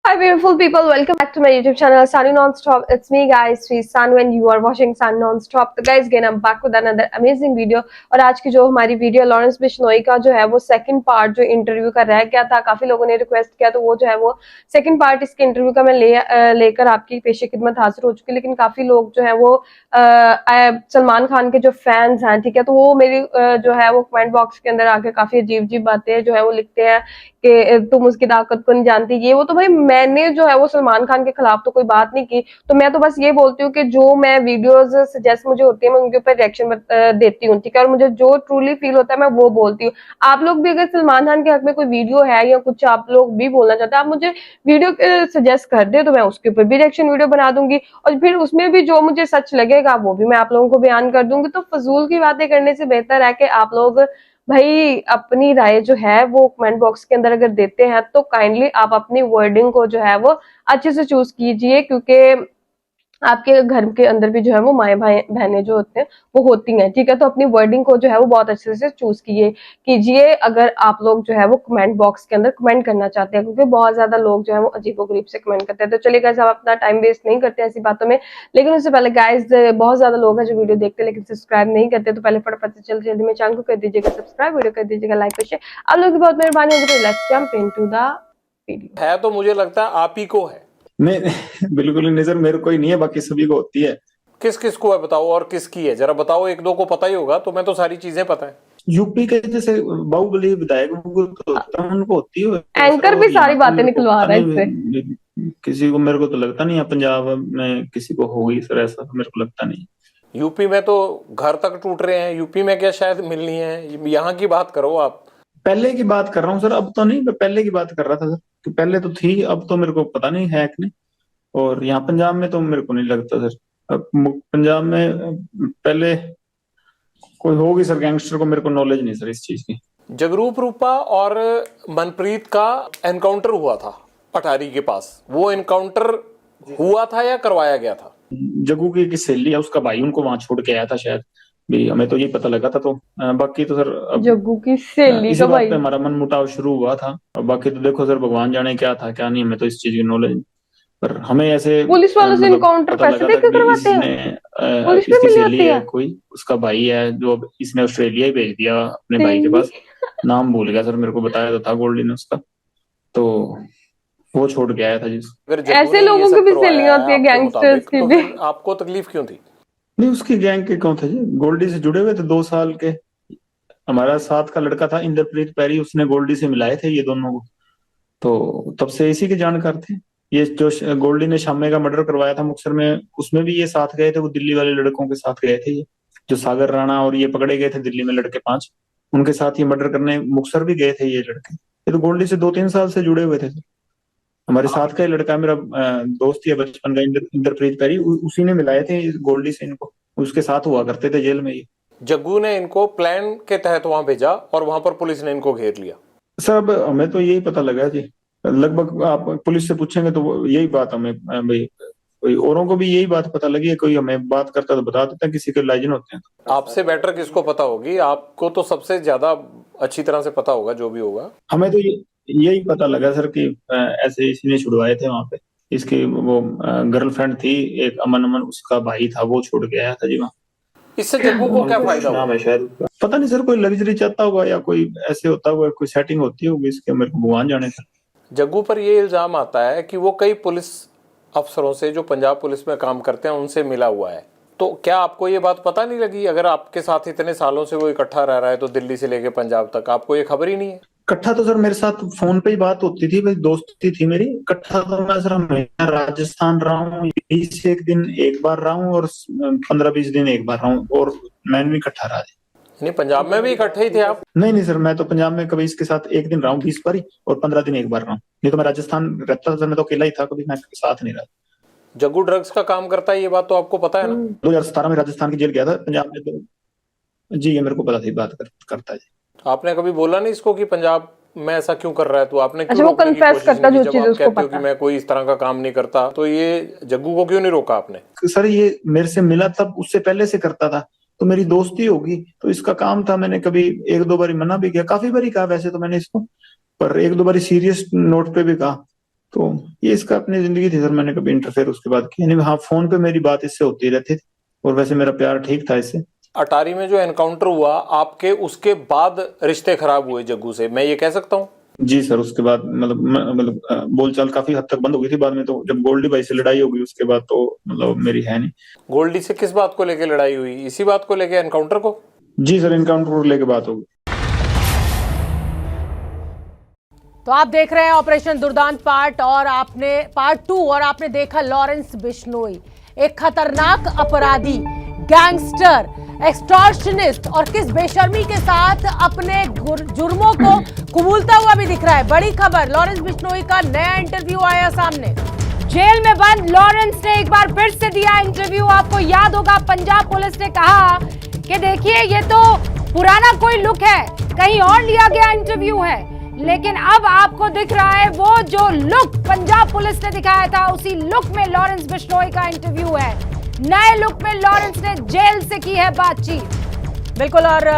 Hi beautiful people, welcome back to my YouTube channel Sanu Nonstop. It's me guys, Sri Sanu and you are watching Sanu Nonstop. तो guys again I'm back with another amazing video और आज की जो हमारी video Lawrence Bishnoi का जो है वो सेकंड पार्ट जो इंटरव्यू का रह गया था, काफी लोगों ने रिक्वेस्ट किया तो वो जो है वो सेकंड पार्ट इसके इंटरव्यू का मैं लेकर आपकी पेशे खिदमत हाजिर हो चुकी। लेकिन काफी लोग जो है वो सलमान खान के जो फैंस हैं, ठीक है, तो वो मेरी जो है वो कमेंट बॉक्स के अंदर आके काफी अजीब अजीब बातें जो है वो लिखते हैं कि तुम उसकी ताकत को नहीं जानती ये वो। तो भाई मैंने जो है वो सलमान खान के खिलाफ तो कोई बात नहीं की, तो मैं तो बस ये बोलती हूँ कि जो मैं वीडियोस सजेस्ट मुझे होती है मैं उनके ऊपर रिएक्शन देती हूँ, ठीक है, और मुझे जो ट्रूली फील होता है मैं वो बोलती हूँ। आप लोग भी अगर सलमान खान के हक में कोई वीडियो है या कुछ आप लोग भी बोलना चाहते हैं, आप मुझे वीडियो सजेस्ट कर दे तो मैं उसके ऊपर भी रिएक्शन वीडियो बना दूंगी और फिर उसमें भी जो मुझे सच लगेगा वो भी मैं आप लोगों को बयान कर दूंगी। तो फजूल की बातें करने से बेहतर है कि आप लोग भाई अपनी राय जो है वो कमेंट बॉक्स के अंदर अगर देते हैं तो काइंडली आप अपनी वर्डिंग को जो है वो अच्छे से चूज कीजिए, क्योंकि आपके घर के अंदर भी जो है वो माए भाई बहनें जो होते हैं वो होती हैं, ठीक है। तो अपनी वर्डिंग को जो है वो बहुत अच्छे से चूज कीजिए अगर आप लोग जो है वो कमेंट बॉक्स के अंदर कमेंट करना चाहते हैं, क्योंकि बहुत ज्यादा लोग जो है वो अजीबोगरीब से कमेंट करते हैं। तो चलिए गाइस, आप अपना टाइम वेस्ट नहीं करते ऐसी बातों में, लेकिन उससे पहले गाइस बहुत ज्यादा लोग हैं जो वीडियो देखते हैं लेकिन सब्सक्राइब नहीं करते, तो पहले फटाफट से जल्दी जल्दी में चैनल को कर दीजिएगा सब्सक्राइब, वीडियो कर दीजिएगा लाइक और शेयर। आप लोग की बहुत मेहरबानी होगी। तो let's jump into the video. है तो मुझे लगता है आप ही को है। नहीं बिल्कुल नहीं सर, मेरे को ही नहीं है, बाकी सभी को होती है। किस किस को है बताओ, और किसकी है जरा बताओ। एक दो को पता ही होगा, तो मैं तो सारी चीजें पता है। यूपी के जैसे बाहुबली विधायक तो होता है, उनको होती है सर। एंकर भी और यहाँ सारी पे बातें मेरे को निकलवा पता रहा है इससे। नहीं, किसी को मेरे को तो लगता नहीं है पंजाब में किसी को होगी सर, ऐसा तो मेरे को लगता नहीं। यूपी में तो घर तक टूट रहे हैं, यूपी में क्या शायद मिलनी है। यहाँ की बात करो आप। पहले की बात कर रहा हूँ सर, अब तो नहीं, मैं पहले की बात कर रहा था सर कि पहले तो थी, अब तो मेरे को पता नहीं है कि नहीं। और यहाँ पंजाब में तो मेरे को नहीं लगता सर। अब पंजाब में पहले कोई होगी सर, गैंगस्टर को मेरे को नॉलेज नहीं सर इस चीज की। जगरूप रूपा और मनप्रीत का एनकाउंटर हुआ था अटारी के पास। वो एनकाउंटर हुआ था या करवाया गया था? जग्गू की सहेली है, उसका भाई उनको वहां छोड़ के आया था शायद भी, हमें तो यही पता लगा था। तो बाकी तो सर अब जग्गू की सहेली इसी का बात भाई। पे हमारा मन मुटाव शुरू हुआ था। और बाकी तो देखो सर, भगवान जाने क्या था क्या नहीं, हमें तो इस चीज की नॉलेज नहीं। पर हमें ऐसे पुलिस वालों से मतलब इनकाउंटर पता पैसे लगा था देकर कि करवाते हैं? इसने पुलिस भी इसकी मिली सहेली होती है है? कोई, उसका भाई है जो अब इसने ऑस्ट्रेलिया ही भेज दिया अपने भाई के सहेली? पास। नाम भूल गया सर, मेरे को बताया तो था गोल्डी ने उसका। तो वो छोड़ के आया था जिस। अगर जग्गू ऐसे ने ये लोगों की सब भी करवाया सहेलियां है होती है आपके गैंगस्टर्स मुताबिक, की तो भी। फिर आपको तकलीफ क्यों थी? नहीं, उसकी गैंग के कौन थे जी, गोल्डी से जुड़े हुए थे 2 साल के। हमारा साथ का लड़का था इंद्रप्रीत पैरी, उसने गोल्डी से मिलाए थे ये दोनों को। तो तब से इसी के जानकार थे। ये जो गोल्डी ने शामे का मर्डर करवाया था मुक्तसर में, उसमें भी ये साथ गए थे, वो दिल्ली वाले लड़कों के साथ गए थे। ये जो सागर राणा और ये पकड़े गए थे दिल्ली में लड़के 5, उनके साथ ये मर्डर करने मुक्तसर भी गए थे ये लड़के। ये तो गोल्डी से 2-3 साल से जुड़े हुए थे। हमारे साथ का ही लड़का मेरा दोस्त ही है बचपन का, इंद्रप्रीत पैरी, उसी ने मिलाए थे गोल्डी से इनको। उसके साथ हुआ करते थे जेल में ये। जग्गू ने इनको प्लान के तहत वहां भेजा और वहां पर पुलिस ने इनको घेर लिया। सर अब हमें तो यही पता लगा जी, लगभग आप पुलिस से पूछेंगे तो यही बात हमें भाई, कोई औरों को भी यही बात पता लगी है। कोई हमें बात करता तो बता देता, किसी के लाइजन होते हैं। आपसे बेटर किसको पता होगी? आपको तो सबसे ज्यादा अच्छी तरह से पता होगा जो भी होगा। हमें तो यही पता लगा सर कि ऐसे इसने छुड़वाए थे वहां पे। इसकी वो गर्लफ्रेंड थी एक, अमन अमन उसका भाई था, वो छोड़ के आया था जी वहाँ। इससे जग्गू को क्या फायदा नाम हुआ? है शायद उसका, पता नहीं सर, कोई लग्जरी चाहता होगा या कोई ऐसे होता होगा, कोई सेटिंग होती होगी इसके, मेरे को भगवान जाने सर। जग्गू पर यह इल्जाम आता है कि वो कई पुलिस अफसरों से जो पंजाब पुलिस में काम करते हैं उनसे मिला हुआ है। तो क्या आपको ये बात पता नहीं लगी? अगर आपके साथ इतने सालों से वो इकट्ठा रह रहा है तो दिल्ली से लेके पंजाब तक, आपको ये खबर ही नहीं है? इकट्ठा तो सर मेरे साथ फोन पे ही बात होती थी भाई, दोस्ती थी मेरी। इकट्ठा तो मैं सर हमेशा राजस्थान रहा हूँ, 21 दिन एक बार रहा हूँ और 15-20 दिन एक बार रहा हूँ, और मैंने भी इकट्ठा रहा जी। नहीं, पंजाब में भी इकट्ठे ही थे आप? नहीं नहीं सर, मैं तो पंजाब में कभी इसके साथ एक दिन रहा हूँ 20 बार ही, और 15 दिन एक बार रहा हूँ। नहीं तो मैं राजस्थान रहता था सर, मैं तो अकेला ही था, कभी मैं साथ नहीं रहा। जग्गू ड्रग्स का काम करता है, ये बात तो आपको पता है ना? 2017 में राजस्थान की जेल गया था, पंजाब में तो जी ये मेरे को पता थी, बात करता है जी। आपने कभी बोला नहीं इसको कि पंजाब में ऐसा क्यों कर रहा है? तो आपने क्यों अच्छा, वो रोकने की कन्फेस कोशिश करता नहीं की? जो जब चीज आप उसको कहते हो कि पता। मैं कोई इस तरह का काम नहीं करता, तो ये जग्गू को क्यों नहीं रोका आपने? सर ये मेरे से मिला तब, उससे पहले से करता था, तो मेरी दोस्ती होगी, तो इसका काम था। मैंने कभी 1-2 बारी मना भी किया, काफी बारी कहा वैसे तो मैंने इसको, पर 1-2 बारी सीरियस नोट पे भी कहा। तो ये इसका अपनी जिंदगी थी सर, मैंने कभी इंटरफेयर उसके बाद किया नहीं। हाँ, फोन पे मेरी बात इससे होती रहती थी और वैसे मेरा प्यार ठीक था इससे। अटारी में जो एनकाउंटर हुआ आपके, उसके बाद रिश्ते खराब हुए जग्गू से, मैं ये कह सकता हूँ? जी सर, उसके बाद मतलब बोलचाल काफी हद तक बंद हो गई थी। बाद में तो जब गोल्डी भाई से लड़ाई हो गई उसके बाद तो मतलब मेरी है नहीं। गोल्डी से किस बात को लेके लड़ाई हुई? इसी बात को लेके, एनकाउंटर को? जी सर, एनकाउंटर को लेके बात हो गई। तो आप देख रहे हैं ऑपरेशन दुर्दांत पार्ट 2 और आपने देखा लॉरेंस बिश्नोई, एक खतरनाक अपराधी, गैंगस्टर, एक्सटॉर्शनिस्ट और किस बेशर्मी के साथ अपने जुर्मों को कबूलता हुआ भी दिख रहा है। बड़ी खबर, लॉरेंस बिश्नोई का नया इंटरव्यू आया सामने। जेल में बंद लॉरेंस ने एक बार फिर से दिया इंटरव्यू। आपको याद होगा पंजाब पुलिस ने कहा कि देखिए ये तो पुराना कोई लुक है, कहीं और लिया गया इंटरव्यू है, लेकिन अब आपको दिख रहा है वो जो लुक पंजाब पुलिस ने दिखाया था, उसी लुक में लॉरेंस बिश्नोई का इंटरव्यू है। नए लुक में लॉरेंस ने जेल से की है बातचीत। बिल्कुल, और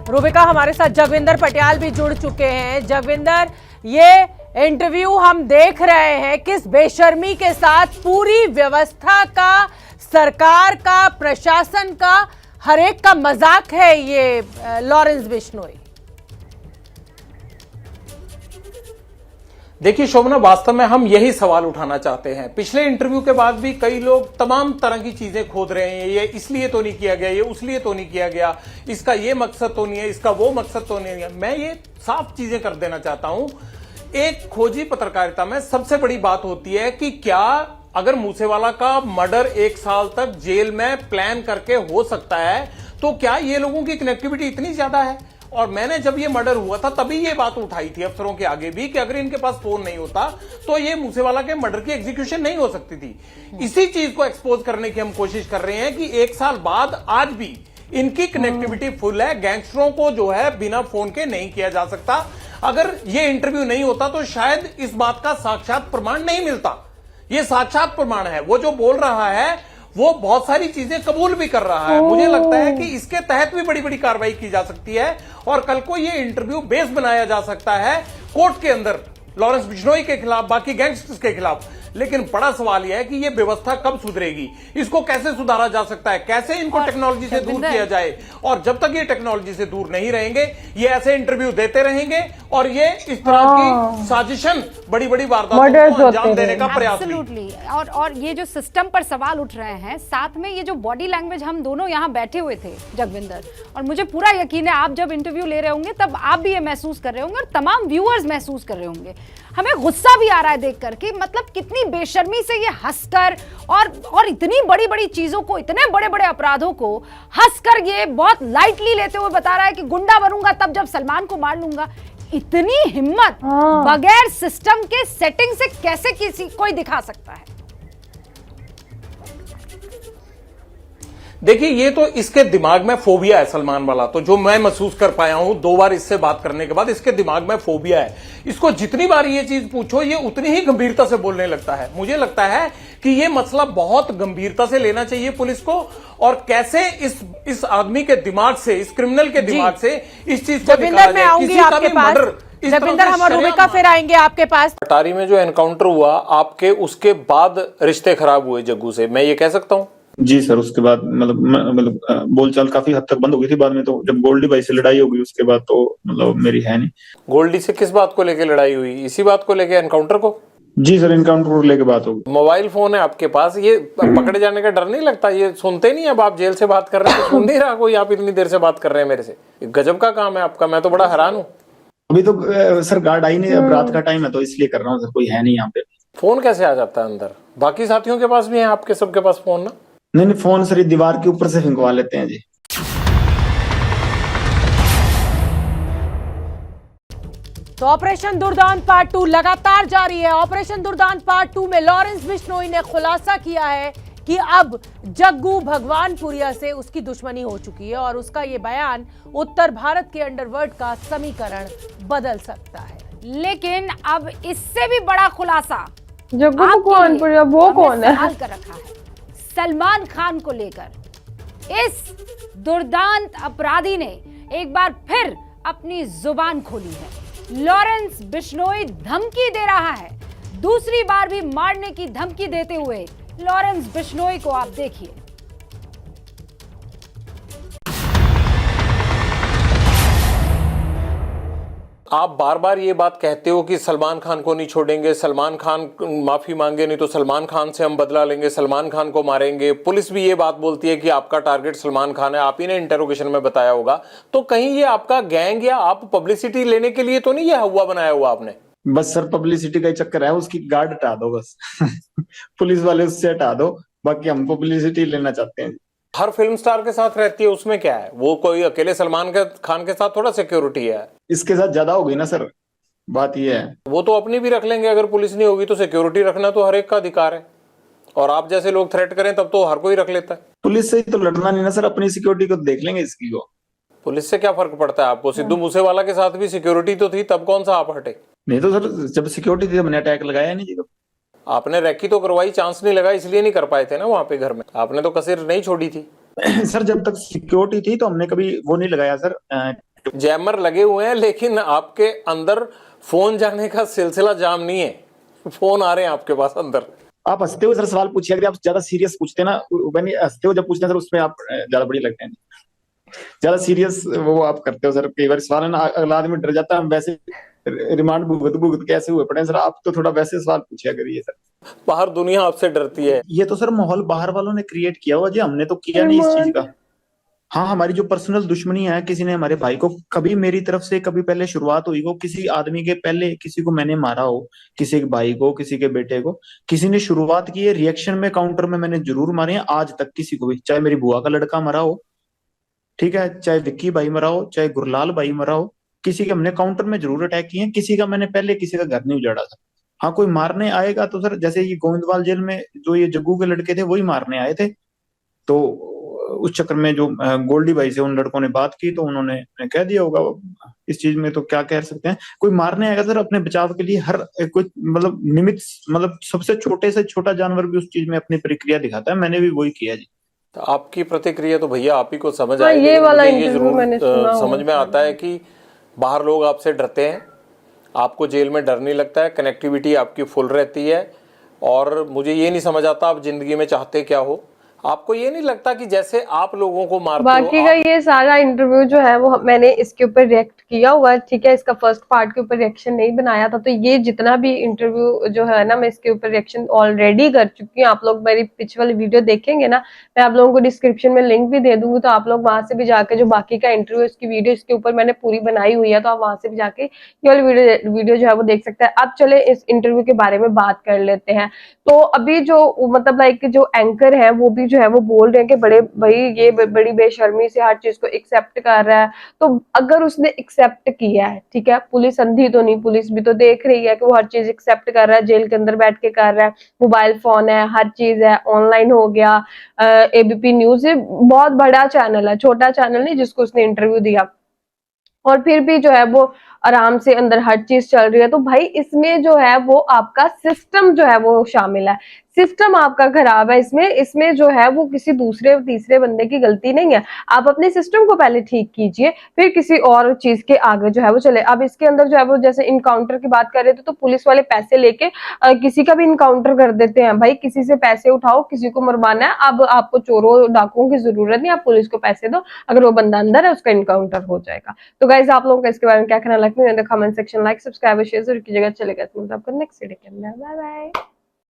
रूबिका हमारे साथ जगविंदर पटियाल भी जुड़ चुके हैं। जगविंदर, ये इंटरव्यू हम देख रहे हैं, किस बेशर्मी के साथ पूरी व्यवस्था का, सरकार का, प्रशासन का, हर एक का मजाक है ये लॉरेंस बिश्नोई। देखिए शोभना, वास्तव में हम यही सवाल उठाना चाहते हैं। पिछले इंटरव्यू के बाद भी कई लोग तमाम तरह की चीजें खोद रहे हैं, ये इसलिए तो नहीं किया गया, ये उसलिए तो नहीं किया गया, इसका ये मकसद तो नहीं है, इसका वो मकसद तो नहीं है। मैं ये साफ चीजें कर देना चाहता हूं। एक खोजी पत्रकारिता में सबसे बड़ी बात होती है कि क्या अगर मूसेवाला का मर्डर 1 साल तक जेल में प्लान करके हो सकता है, तो क्या ये लोगों की कनेक्टिविटी इतनी ज्यादा है? और मैंने जब ये मर्डर हुआ था तभी ये बात उठाई थी अफसरों के आगे भी कि अगर इनके पास फोन नहीं होता तो ये मूसेवाला के मर्डर की एग्जीक्यूशन नहीं हो सकती थी। इसी चीज को एक्सपोज करने की हम कोशिश कर रहे हैं कि 1 साल बाद आज भी इनकी कनेक्टिविटी फुल है। गैंगस्टरों को जो है बिना फोन के नहीं किया जा सकता। अगर ये इंटरव्यू नहीं होता तो शायद इस बात का साक्षात प्रमाण नहीं मिलता। ये साक्षात प्रमाण है। वो जो बोल रहा है वो बहुत सारी चीजें कबूल भी कर रहा है। मुझे लगता है कि इसके तहत भी बड़ी बड़ी कार्रवाई की जा सकती है और कल को ये इंटरव्यू बेस बनाया जा सकता है कोर्ट के अंदर लॉरेंस बिश्नोई के खिलाफ, बाकी गैंगस्टर्स के खिलाफ। लेकिन बड़ा सवाल यह है कि ये व्यवस्था कब सुधरेगी, इसको कैसे सुधारा जा सकता है, कैसे इनको टेक्नोलॉजी से दूर किया जाए। और जब तक ये टेक्नोलॉजी से दूर नहीं रहेंगे, ये ऐसे इंटरव्यू देते रहेंगे और ये इस तरह की साजिशन, बड़ी बड़ी वारदातों को अंजाम देने का प्रयास। एब्सोल्युटली। और ये जो सिस्टम पर सवाल उठ रहे हैं, साथ में ये जो बॉडी लैंग्वेज, हम दोनों यहाँ बैठे हुए थे जगविंदर, और मुझे पूरा यकीन है आप जब इंटरव्यू ले रहे होंगे तब आप भी ये महसूस कर रहे होंगे और तमाम व्यूअर्स महसूस कर रहे होंगे। हमें गुस्सा भी आ रहा है देखकर कि मतलब कितनी बेशर्मी से ये हंसकर और इतनी बड़ी बड़ी चीजों को, इतने बड़े बड़े अपराधों को हंसकर ये बहुत लाइटली लेते हुए बता रहा है कि गुंडा बनूंगा तब जब सलमान को मार लूंगा। इतनी हिम्मत बगैर सिस्टम के सेटिंग से कैसे किसी कोई दिखा सकता है? देखिए ये तो इसके दिमाग में फोबिया है सलमान वाला, तो जो मैं महसूस कर पाया हूं 2 बार इससे बात करने के बाद, इसके दिमाग में फोबिया है। इसको जितनी बार ये चीज पूछो ये उतनी ही गंभीरता से बोलने लगता है। मुझे लगता है कि ये मसला बहुत गंभीरता से लेना चाहिए पुलिस को, और कैसे इस आदमी के दिमाग से, इस क्रिमिनल के दिमाग से इस चीज को निकाला जाए। आऊंगी आपके पास जगविंदर, हम रूबिका फिर आएंगे आपके पास। अटारी में जो एनकाउंटर हुआ आपके, उसके बाद रिश्ते खराब हुए जग्गू से, मैं ये कह सकता हूँ? जी सर, उसके बाद मतलब बोलचाल काफी हद तक बंद हो गई थी। बाद में तो जब गोल्डी भाई से लड़ाई हो गई उसके बाद तो मतलब मेरी है नहीं। गोल्डी से किस बात को लेके लड़ाई हुई? इसी बात को लेके, एनकाउंटर को? जी सर, एनकाउंटर को लेके बात हो गई। मोबाइल फोन है आपके पास, ये पकड़े जाने का डर नहीं लगता? ये सुनते नहीं? अब आप जेल से बात कर रहे हैं तो सुन नहीं रहा कोई? आप इतनी देर से बात कर रहे हैं मेरे से, गजब का काम है आपका। मैं तो बड़ा हैरान हूँ। अभी तो सर गार्ड आई नहीं, अब रात का टाइम है तो इसलिए कर रहा हूँ सर, कोई है नहीं यहाँ पे। फोन कैसे आ जाता है अंदर? बाकी साथियों के पास भी है, आपके सबके पास फोन ना? नहीं, फोन सर दीवार के ऊपर से फिंगवा लेते हैं जी। तो ऑपरेशन दुर्दांत पार्ट 2 लगातार जारी है। ऑपरेशन दुर्दांत पार्ट 2 में लॉरेंस बिश्नोई ने खुलासा किया है कि अब जग्गू भगवानपुरिया से उसकी दुश्मनी हो चुकी है और उसका ये बयान उत्तर भारत के अंडरवर्ल्ड का समीकरण बदल सकता है। लेकिन अब इससे भी बड़ा खुलासा जग्गू भगवानपुरिया वो कौन है? कर रखा है सलमान खान को लेकर। इस दुर्दांत अपराधी ने एक बार फिर अपनी जुबान खोली है। लॉरेंस बिश्नोई धमकी दे रहा है, दूसरी बार भी मारने की धमकी देते हुए लॉरेंस बिश्नोई को आप देखिए। आप बार बार ये बात कहते हो कि सलमान खान को नहीं छोड़ेंगे, सलमान खान माफी मांगे नहीं तो सलमान खान से हम बदला लेंगे, सलमान खान को मारेंगे। पुलिस भी ये बात बोलती है कि आपका टारगेट सलमान खान है, आप ही ने इंटरोगेशन में बताया होगा। तो कहीं ये आपका गैंग या आप पब्लिसिटी लेने के लिए तो नहीं ये हुआ बनाया हुआ आपने? बस सर पब्लिसिटी का ही चक्कर है, उसकी गार्ड हटा दो बस। पुलिस वाले उससे हटा दो, बाकी हम पब्लिसिटी लेना चाहते हैं। हर फिल्म स्टार के साथ रहती है, उसमें क्या है? वो कोई अकेले सलमान खान के साथ थोड़ा सिक्योरिटी है। इसके साथ ज्यादा हो गई ना सर, बात ये है। वो तो अपनी भी रख लेंगे, अगर पुलिस नहीं होगी तो सिक्योरिटी रखना तो हर एक का अधिकार है। और आप जैसे लोग थ्रेट करें तब तो हर कोई रख लेता है। पुलिस से ही तो लड़ना नहीं ना सर, अपनी सिक्योरिटी को देख लेंगे इसकी को। पुलिस से क्या फर्क पड़ता है आपको? सिद्धू मूसेवाला के साथ भी सिक्योरिटी तो थी, तब कौन सा आप हटे? नहीं तो सर जब सिक्योरिटी थी हमने अटैक लगाया नहीं जी। तो आपने रैकी तो करवाई, चांस नहीं लगा इसलिए नहीं कर पाए थे ना वहां पे घर में। आपने तो कसर नहीं छोड़ी थी। सर जब तक सिक्योरिटी थी तो हमने कभी वो नहीं लगाया सर। जैमर लगे हुए हैं, लेकिन आपके अंदर फोन जाने का सिलसिला जाम नहीं है। फोन आ रहे हैं आपके पास अंदर। आप हंसते हो सर सवाल पूछिए, अगर आप ज्यादा सीरियस पूछते ना, हंसते हो जब पूछते हैं सर उसमें आप ज्यादा बढ़िया लगते हैं। ज्यादा सीरियस वो आप करते हो सर, कई बार सवाल है ना अगला आदमी डर जाता है। हम वैसे रिमांड भुगत कैसे हुए पड़े सर, आप तो थोड़ा वैसे सवाल पूछिया करिए सर। बाहर दुनिया आपसे डरती है। ये तो सर माहौल बाहर वालों ने क्रिएट किया हुआ जी, हमने तो किया नहीं इस चीज का। हाँ हमारी जो पर्सनल दुश्मनी है, किसी ने हमारे भाई को कभी मेरी तरफ से कभी पहले शुरुआत हुई हो, किसी आदमी के पहले किसी को मैंने मारा हो, किसी के भाई को, किसी के बेटे को, किसी ने शुरुआत की है, रिएक्शन में काउंटर में मैंने जरूर मारे हैं। आज तक किसी को भी, चाहे मेरी बुआ का लड़का मरा हो, ठीक है, चाहे विक्की भाई मरा हो, चाहे गुरलाल भाई मरा हो, किसी के हमने काउंटर में जरूर अटैक किए हैं। किसी का मैंने पहले किसी का घर नहीं उजाड़ा था। हाँ कोई मारने आएगा तो सर जैसे ये गोविंदवाल जेल में जो ये जग्गू के लड़के थे वही मारने आए थे, तो उस चक्कर में जो गोल्डी भाई से उन लड़कों ने बात की तो उन्होंने कह दिया होगा। इस चीज में तो क्या कह सकते हैं, कोई मारने आएगा सर अपने बचाव के लिए हर कोई मतलब निमित्त, मतलब सबसे छोटे से छोटा जानवर भी उस चीज में अपनी प्रक्रिया दिखाता है। मैंने भी वही किया जी। तो आपकी प्रतिक्रिया तो भैया आप ही को समझ हाँ, आए। ये वाला ये इंटरव्यू जरूर मैंने सुना समझ में आता है कि बाहर लोग आपसे डरते हैं, आपको जेल में डर नहीं लगता है, कनेक्टिविटी आपकी फुल रहती है। और मुझे ये नहीं समझ आता आप जिंदगी में चाहते क्या हो। आपको ये नहीं लगता कि जैसे आप लोगों को मारते बाकी हो का ये सारा इंटरव्यू जो है वो मैंने इसके ऊपर रिएक्ट किया हुआ है, ठीक है। इसका फर्स्ट पार्ट के ऊपर रिएक्शन नहीं बनाया था, तो ये जितना भी इंटरव्यू जो है ना मैं इसके ऊपर रिएक्शन ऑलरेडी कर चुकी हूँ। आप लोग मेरी पिछले वाली वीडियो देखेंगे ना, मैं आप लोगों को डिस्क्रिप्शन में लिंक भी दे दूंगी, तो आप लोग वहां से भी जाके जो बाकी का इंटरव्यू इसकी वीडियो इसके ऊपर मैंने पूरी बनाई हुई है, तो आप वहां से भी जाके ये वाली वीडियो जो है वो देख सकते हैं। अब चले इस इंटरव्यू के बारे में बात कर लेते हैं। तो अभी जो मतलब लाइक जो एंकर है वो भी जो है वो बोल रहे हैं कि बड़े भाई ये बड़ी बेशर्मी से हर चीज को एक्सेप्ट कर रहा है। तो अगर उसने एक्सेप्ट किया है, ठीक है, पुलिस अंधी तो नहीं, पुलिस भी तो देख रही है कि वो हर चीज एक्सेप्ट कर रहा है, जेल के अंदर बैठ के कर रहा है, मोबाइल फोन है, हर चीज है, ऑनलाइन हो गया। एबीपी न्यूज बहुत बड़ा चैनल है, छोटा चैनल नहीं जिसको उसने इंटरव्यू दिया, और फिर भी जो है वो आराम से अंदर हर चीज चल रही है। तो भाई इसमें जो है वो आपका सिस्टम जो है वो शामिल है, सिस्टम आपका खराब है। इसमें जो है वो किसी दूसरे तीसरे बंदे की गलती नहीं है। आप अपने सिस्टम को पहले ठीक कीजिए, फिर किसी और चीज के आगे जो है वो चले। अब इसके अंदर जो है वो जैसे इनकाउंटर की बात कर रहे थे, तो पुलिस वाले पैसे लेके किसी का भी इनकाउंटर कर देते हैं। भाई किसी से पैसे उठाओ, किसी को मरवाना है, अब आपको चोरों डाकुओं की जरूरत नहीं, आप पुलिस को पैसे दो, अगर वो बंदा अंदर है उसका इनकाउंटर हो जाएगा। तो गाइस आप लोगों का इसके बारे में क्या कहना, comment section, like subscribe share जरूर कीजिएगा। चलेगा आपको नेक्स्ट वीडियो के अंदर, बाय बाय।